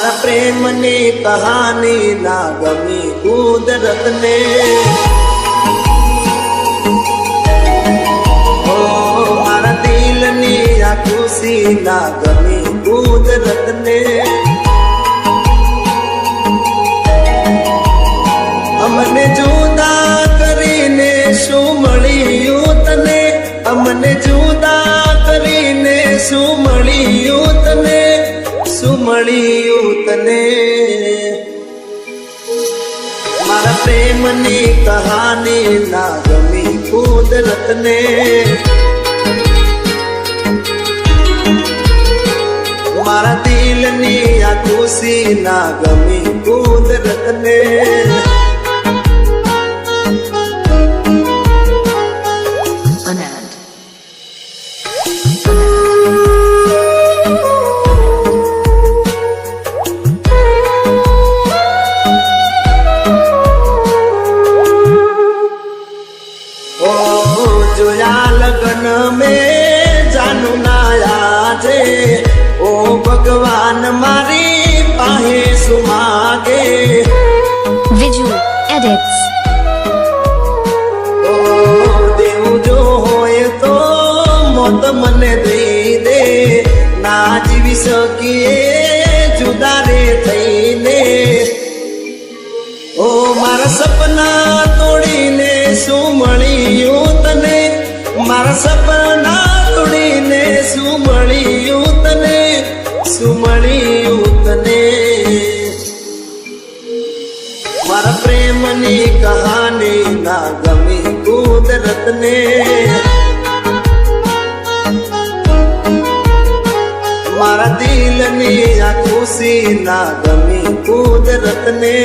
મારા પ્રેમની કહાની ના ગમી કુદરતને. મારા દિલની આ ખુશી ના ગમી કુદરતને. અમને જુદા કરીને શું મળ્યું તને? અમને જુદા કરીને શું મળ્યું તને? શું મળ્યું તને? મારા પ્રેમની કહાની ના ગમી કુદરતને. મારા દિલની આ ખુશી ના ગમી કુદરતને. જોયા લગન મેં જાનું નાયા છે. ઓ ભગવાન મારી પાસે શું માગે? Viju edits. ઓ દેવું જો હોય તો મોત મને દઈ દે. ના જીવી શકીએ જુદા રે થઈને. ઓ મારા સપના તોડીને શું મળ્યું તને? મારા સપના તોડીને શું મળ્યું તને? શું મળ્યું તને? મારા પ્રેમની કહાની ના ગમી કુદરતને. મારા દિલની આ ખુશી ના ગમી કુદરતને.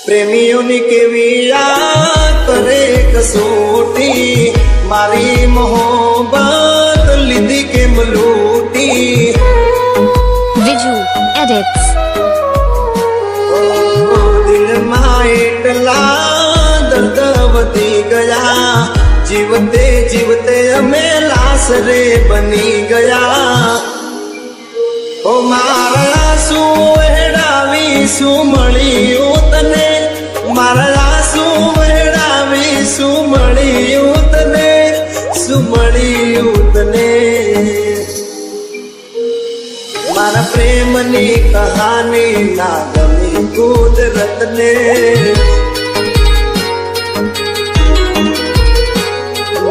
પ્રેમીઓની કેવી આ કરે કસોટી. મારી મોહબ્બત લીધી કેમ લૂટી? Viju edits. દિલમાં એટલા દર્દ વધી ગયા. જીવતે જીવતે અમે લાશ રે બની ગયા. ઓ મારા શું વહેડાવી શું મળ્યું તને? મારા આંસુ વહેડાવી શું મળ્યું તને? શું મળ્યું તને? મારા પ્રેમની કહાની ના ગમી કુદરતને.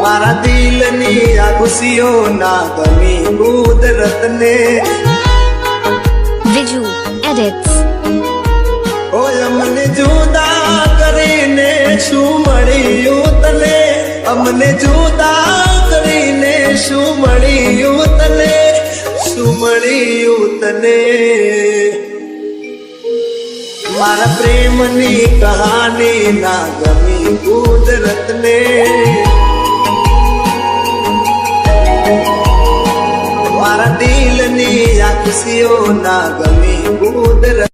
મારા દિલની આ ખુશીઓ ના ગમી કુદરતને. Viju edits. ઓય અમને જુદા કરીને શું મળ્યું તને? અમને જુદા કરીને શું મળ્યું તને? શું મળ્યું તને? મારા પ્રેમની કહાની ના ગમી કુદરતને. મારા દિલની આ ખુશીઓ ના ગમી કુદરત.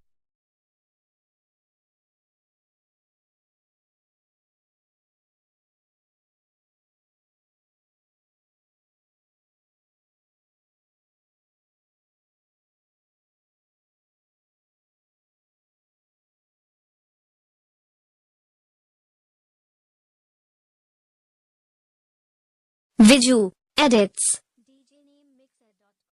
Viju edits.